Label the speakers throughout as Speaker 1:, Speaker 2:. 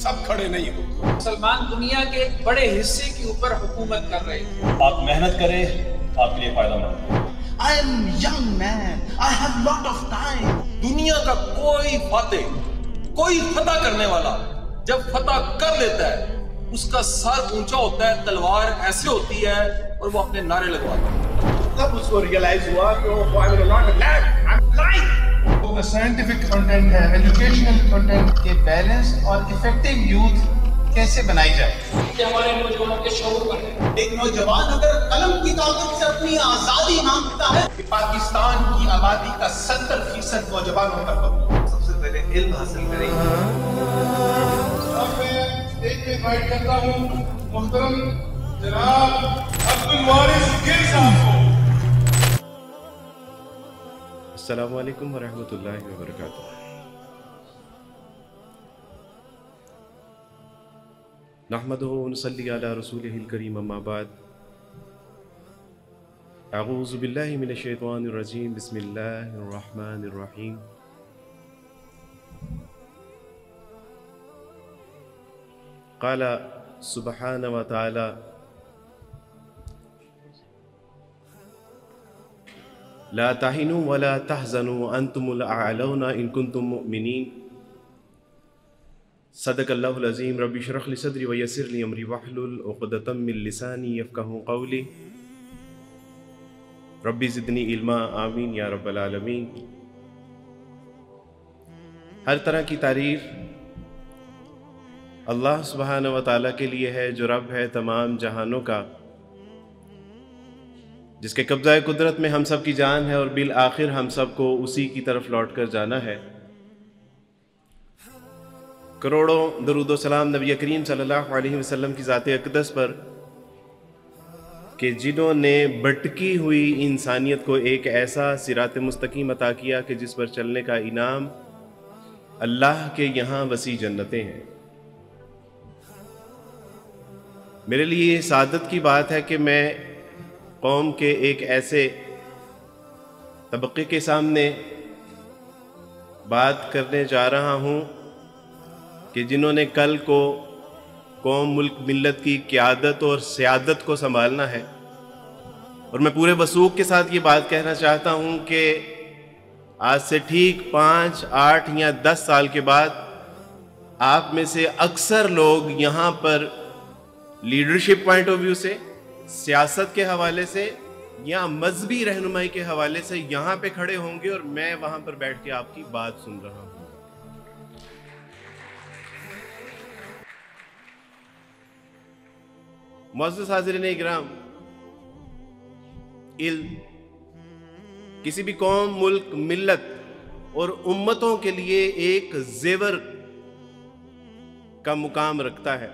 Speaker 1: سب کھڑے نہیں ہو۔
Speaker 2: مسلمان دنیا کے ایک بڑے حصے کے اوپر حکومت کر رہے ہیں۔
Speaker 3: آپ محنت کریں، آپ کے لیے فائدہ مند ہے۔
Speaker 4: I am young man. I have lot of time.
Speaker 1: دنیا کا کوئی فاتح، کوئی فتح کرنے والا جب فتح کر لیتا ہے اس کا سر اونچا ہوتا ہے، تلوار ایسے ہوتی ہے اور وہ اپنے نعرے لگواتا ہے۔
Speaker 4: تب اس کو ریئلائز ہوا کہ وہ I will not laugh. I'm lying.
Speaker 5: Scientific content ہے، ایجوکیشنل کنٹینٹ کے بیلنس اور افیکٹو یوتھ کیسے بنائی جائے
Speaker 2: کہ ہمارے نوجوانوں کے شعور بڑھے۔
Speaker 4: ایک نوجوان اگر قلم کی طاقت سے اپنی آزادی مانگتا ہے کہ پاکستان کی آبادی کا 70% نوجوانوں کا قبول، سب سے پہلے علم حاصل کریں۔
Speaker 5: اب میں اسٹیج پہ انوائٹ کرتا ہوں محترم جناب عبدالوارث گل صاحب کو۔
Speaker 6: السلام علیکم ورحمۃ اللہ وبرکاتہ۔ نحمدہ ونصلی علی رسولہ الکریم، اما بعد، اعوذ باللہ من الشیطان الرجیم، بسم اللہ الرحمن الرحیم۔ قال سبحانہ وتعالی لا تہنوا ولا تحزنوا وانتم الاعلون ان کنتم مؤمنین۔ صدق اللہ العظیم۔ رب اشرح لی صدری ویسر لی امری واحلل عقدۃ من لسانی یفقہوا قولی۔ رب زدنی علما، آمین یا رب العالمین۔ ہر طرح کی تعریف اللہ سبحانہ و تعالیٰ کے لیے ہے، جو رب ہے تمام جہانوں کا، جس کے قبضہ قدرت میں ہم سب کی جان ہے اور بالآخر ہم سب کو اسی کی طرف لوٹ کر جانا ہے۔ کروڑوں درود و سلام نبی کریم صلی اللہ علیہ وسلم کی ذات اقدس پر، کہ جنہوں نے بھٹکی ہوئی انسانیت کو ایک ایسا صراط مستقیم عطا کیا کہ جس پر چلنے کا انعام اللہ کے یہاں وسیع جنتیں ہیں۔ میرے لیے سعادت کی بات ہے کہ میں قوم کے ایک ایسے طبقے کے سامنے بات کرنے جا رہا ہوں کہ جنہوں نے کل کو قوم، ملک، ملت کی قیادت اور سیادت کو سنبھالنا ہے، اور میں پورے وثوق کے ساتھ یہ بات کہنا چاہتا ہوں کہ آج سے ٹھیک 5، 8 یا 10 سال کے بعد آپ میں سے اکثر لوگ یہاں پر لیڈرشپ پوائنٹ آف ویو سے، سیاست کے حوالے سے یا مذہبی رہنمائی کے حوالے سے یہاں پہ کھڑے ہوں گے، اور میں وہاں پر بیٹھ کے آپ کی بات سن رہا ہوں۔ معزز حاضرین اکرام، علم کسی بھی قوم، ملک، ملت اور امتوں کے لیے ایک زیور کا مقام رکھتا ہے،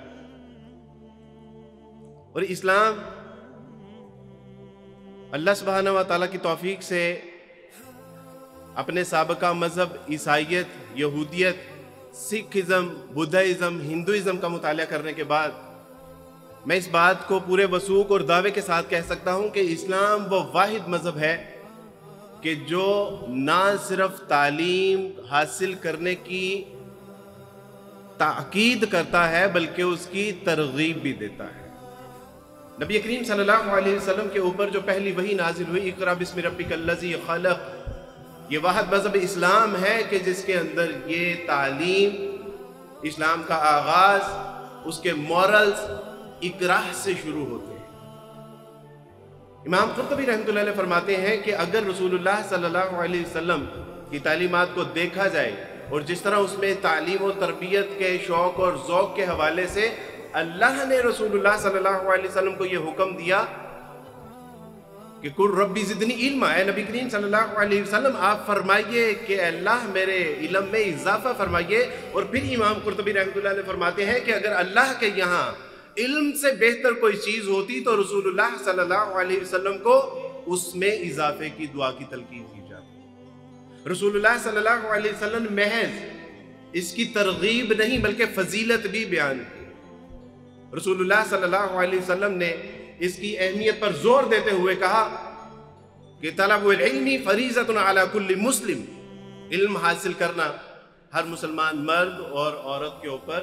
Speaker 6: اور اسلام اللہ سبحانہ و تعالیٰ کی توفیق سے اپنے سابقہ مذہب عیسائیت، یہودیت، سکھ ازم، بدھائزم، ہندوازم کا مطالعہ کرنے کے بعد میں اس بات کو پورے وثوق اور دعوے کے ساتھ کہہ سکتا ہوں کہ اسلام وہ واحد مذہب ہے کہ جو نہ صرف تعلیم حاصل کرنے کی تاکید کرتا ہے بلکہ اس کی ترغیب بھی دیتا ہے۔ نبی کریم صلی اللہ علیہ وسلم کے اوپر جو پہلی وحی نازل ہوئی، اقرأ بسم ربک الذی خلق، یہ واحد مذہب اسلام ہے کہ جس کے اندر یہ تعلیم، اسلام کا آغاز، اس کے مورلز اقرا سے شروع ہوتے ہیں۔ امام قرطبی رحمۃ اللہ علیہ فرماتے ہیں کہ اگر رسول اللہ صلی اللہ علیہ وسلم کی تعلیمات کو دیکھا جائے اور جس طرح اس میں تعلیم و تربیت کے شوق اور ذوق کے حوالے سے اللہ نے رسول اللہ صلی اللہ علیہ وسلم کو یہ حکم دیا کہ قل ربی زدنی علما، اے نبی کریم صلی اللہ علیہ وسلم آپ فرمائیے کہ اللہ میرے علم میں اضافہ فرمائیے، اور پھر امام قرطبی رحمۃ اللہ علیہ فرماتے ہیں کہ اگر اللہ کے یہاں علم سے بہتر کوئی چیز ہوتی تو رسول اللہ صلی اللہ علیہ وسلم کو اس میں اضافے کی دعا کی تلقین کی جاتی۔ رسول اللہ صلی اللہ علیہ وسلم محض اس کی ترغیب نہیں بلکہ فضیلت بھی بیان کی۔ رسول اللہ صلی اللہ علیہ وسلم نے اس کی اہمیت پر زور دیتے ہوئے کہا کہ طلب العلم فریضۃ علی کل مسلم، علم حاصل کرنا ہر مسلمان مرد اور عورت کے اوپر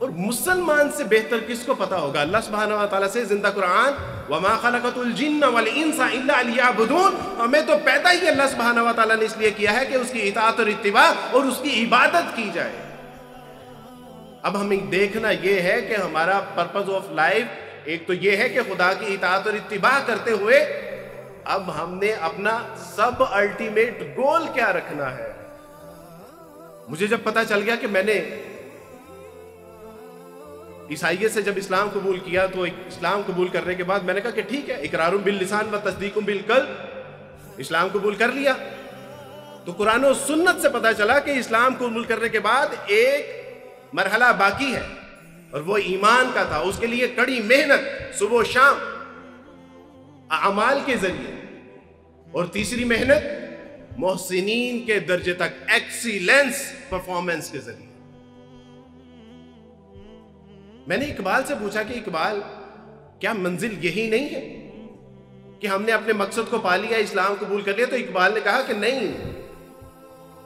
Speaker 6: اور مسلمان سے بہتر کس کو پتا ہوگا؟ اللہ سبحانہ و تعالیٰ سے زندہ قرآن وَمَا خَلَقَتُ الْجِنَّ وَالْإِنسَ إِلَّا لِيَعْبُدُونَ، ہمیں تو پیدا ہی اللہ سبحانہ و تعالیٰ نے اس لیے کیا ہے کہ اس کی اطاعت اور اتباع اور اس کی عبادت کی جائے۔ اب ہمیں دیکھنا یہ ہے کہ ہمارا پرپز آف لائف ایک تو یہ ہے کہ خدا کی اطاعت اور اتباع کرتے ہوئے اب ہم نے اپنا سب الٹیمیٹ گول کیا رکھنا ہے۔ مجھے جب پتا چل گیا کہ میں نے عیسائیت سے جب اسلام قبول کیا تو اسلام قبول کرنے کے بعد میں نے کہا کہ ٹھیک ہے، اقرار باللسان و تصدیق بالقلب، اسلام قبول کر لیا۔ تو قرآن و سنت سے پتا چلا کہ اسلام قبول کرنے کے بعد ایک مرحلہ باقی ہے اور وہ ایمان کا تھا، اس کے لیے کڑی محنت صبح و شام اعمال کے ذریعے، اور تیسری محنت محسنین کے درجے تک ایکسیلنس پرفارمنس کے ذریعے۔ میں نے اقبال سے پوچھا کہ اقبال کیا منزل یہی نہیں ہے کہ ہم نے اپنے مقصد کو پا لیا، اسلام قبول کر لیا؟ تو اقبال نے کہا کہ نہیں،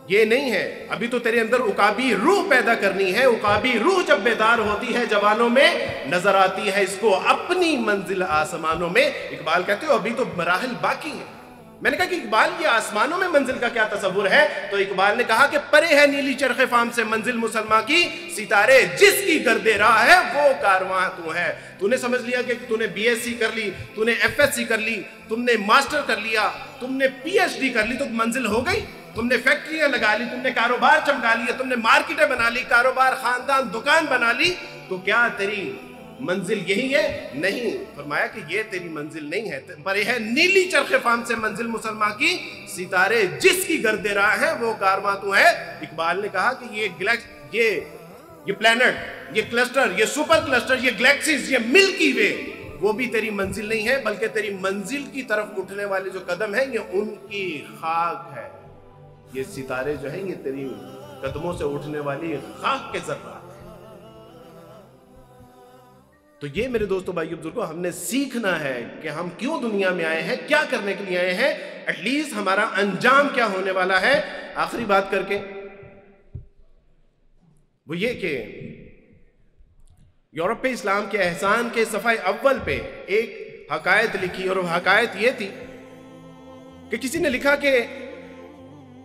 Speaker 6: یہ نہیں ہے، ابھی تو تیرے اندر عقابی روح پیدا کرنی ہے۔ عقابی روح جب بیدار ہوتی ہے جوانوں میں نظر آتی ہے اس کو اپنی منزل آسمانوں میں۔ اقبال کہتے ہو ابھی تو مراحل باقی ہیں۔ میں نے کہا کہ اقبال یہ آسمانوں میں منزل کا کیا تصور ہے؟ تو اقبال نے کہا کہ پرے ہے نیلی چرخ فام سے منزل مسلمہ کی، ستارے جس کی گرد راہ ہے وہ کارواں تو ہے۔ تو نے سمجھ لیا کہ تو نے بی ایس سی کر لی، تو نے ایف ایس سی کر لی، تم نے ماسٹر کر لیا، تم نے پی ایچ ڈی کر لی تو منزل ہو گئی؟ تم نے فیکٹریاں لگا لی، تم نے کاروبار چمکا لیا، تم نے مارکیٹیں بنا لی، کاروبار خاندان دکان بنا لی، تو کیا تیری منزل یہی ہے؟ نہیں۔ فرمایا کہ یہ تیری منزل نہیں ہے، پر یہ ہے نیلی چرخ فام سے منزل مسلمہ کی، ستارے جس کی گرد راہ ہے وہ کارواں تو ہے۔ اقبال نے کہا کہ یہ پلانٹ، یہ کلسٹر، یہ سپر کلسٹر، یہ گلیکسیز، یہ ملکی وے، وہ بھی تیری منزل نہیں ہے، بلکہ تیری منزل کی طرف اٹھنے والے جو قدم ہیں یہ ان کی خاک ہے۔ یہ ستارے جو ہیں یہ تیری قدموں سے اٹھنے والی خاک کے ذرات ہیں۔ تو یہ میرے دوستو بھائیو بزرگوں ہم نے سیکھنا ہے کہ ہم کیوں دنیا میں آئے ہیں، کیا کرنے کے لیے آئے ہیں، ایٹ لیسٹ ہمارا انجام کیا ہونے والا ہے۔ آخری بات کر کے وہ یہ کہ یورپ پہ اسلام کے احسان کے صفحہ اول پہ ایک حکایت لکھی، اور وہ حکایت یہ تھی کہ کسی نے لکھا کہ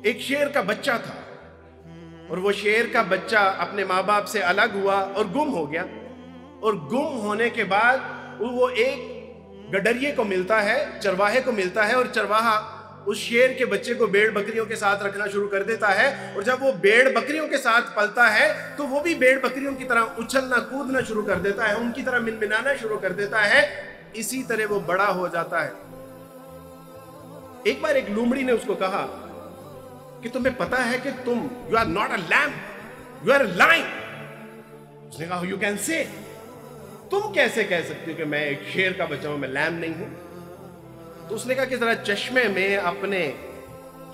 Speaker 6: ایک شیر کا بچہ تھا، اور وہ شیر کا بچہ اپنے ماں باپ سے الگ ہوا اور گم ہو گیا، اور گم ہونے کے بعد وہ ایک گڈریے کو ملتا ہے، چرواہے کو ملتا ہے، اور چرواہا اس شیر کے بچے کو بھیڑ بکریوں کے ساتھ رکھنا شروع کر دیتا ہے، اور جب وہ بھیڑ بکریوں کے ساتھ پلتا ہے تو وہ بھی بھیڑ بکریوں کی طرح اچھلنا کودنا شروع کر دیتا ہے، ان کی طرح منمنانا شروع کر دیتا ہے۔ اسی طرح وہ بڑا ہو جاتا ہے۔ ایک بار ایک لومڑی نے اس کو کہا کہ تمہیں پتا ہے کہ تم you are not a lamb, you are a lion۔ اس نے کہا you can say، تم کیسے کہہ سکتے ہو کہ میں ایک شیر کا بچہ ہوں، میں لیم نہیں ہوں؟ تو اس نے کہا کہ ذرا چشمے میں اپنے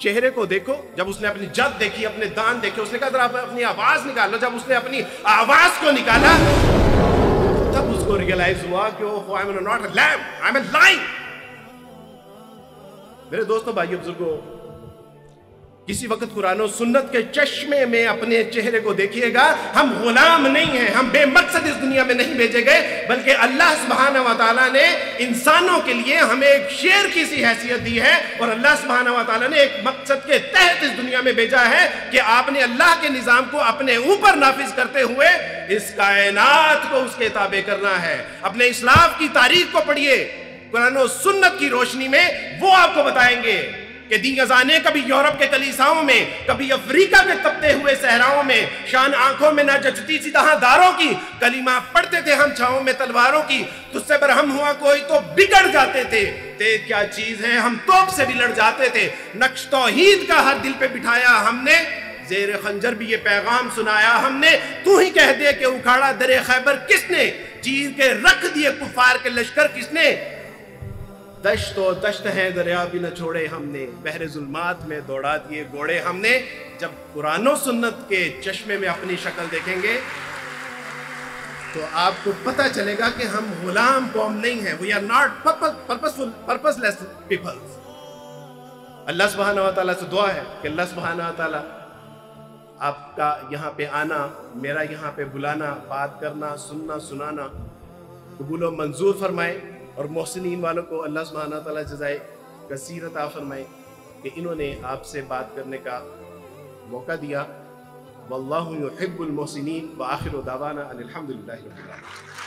Speaker 6: چہرے کو دیکھو۔ جب اس نے اپنی جد دیکھی، اپنے دان دیکھے، اس نے کہا ذرا اپنی آواز نکالو۔ جب اس نے اپنی آواز کو نکالا تب اس کو ریئلائز ہوا کہ I am not a lamb, I am a lion۔ میرے دوستو بھائیو بزرگوں، کسی وقت قرآن و سنت کے چشمے میں اپنے چہرے کو دیکھیے گا۔ ہم غلام نہیں ہیں، ہم بے مقصد اس دنیا میں نہیں بھیجے گئے، بلکہ اللہ سبحانہ و تعالیٰ نے انسانوں کے لیے ہمیں ایک شیر کی سی حیثیت دی ہے، اور اللہ سبحانہ و تعالیٰ نے ایک مقصد کے تحت اس دنیا میں بھیجا ہے کہ آپ نے اللہ کے نظام کو اپنے اوپر نافذ کرتے ہوئے اس کائنات کو اس کے تابع کرنا ہے۔ اپنے اسلاف کی تاریخ کو پڑھیے، قرآن و سنت کی روشنی میں وہ آپ کو بتائیں گے کہ دین ازانے کبھی یورپ کے کلیساؤں میں، کبھی افریقہ کے تپتے ہوئے صحراؤں میں، شان آنکھوں میں نہ جچتی سی دہاں داروں کی، کلمہ پڑھتے تھے ہم چھاؤں میں تلواروں کی، تجھ سے برہم ہوا کوئی تو بگڑ جاتے تھے، تیز کیا چیز ہے ہم توپ سے بھی لڑ جاتے تھے، نقش توحید کا ہر دل پہ بٹھایا ہم نے، زیر خنجر بھی یہ پیغام سنایا ہم نے، تو ہی کہہ دے کہ اکھاڑا در خیبر کس نے، چیر کے رکھ دیے کفار کے لشکر کس نے، دشت و دشت ہے دریا بھی نہ چھوڑے ہم نے، بحر ظلمات میں دوڑا دیے گھوڑے ہم نے۔ جب قرآن و سنت کے چشمے میں اپنی شکل دیکھیں گے تو آپ کو پتہ چلے گا کہ ہم غلام قوم نہیں ہیں۔ We are not purposeless people۔ اللہ سبحانہ و تعالیٰ سے دعا ہے کہ اللہ سبحانہ و تعالیٰ آپ کا یہاں پہ آنا، میرا یہاں پہ بلانا، بات کرنا، سننا، سنانا قبول و منظور فرمائے، اور محسنین والوں کو اللہ سبحانہ تعالیٰ جزائے کثیر عطا فرمائے کہ انہوں نے آپ سے بات کرنے کا موقع دیا۔ واللہ یحب المحسنین، وآخر دعوانا ان الحمد للہ رب العالمین۔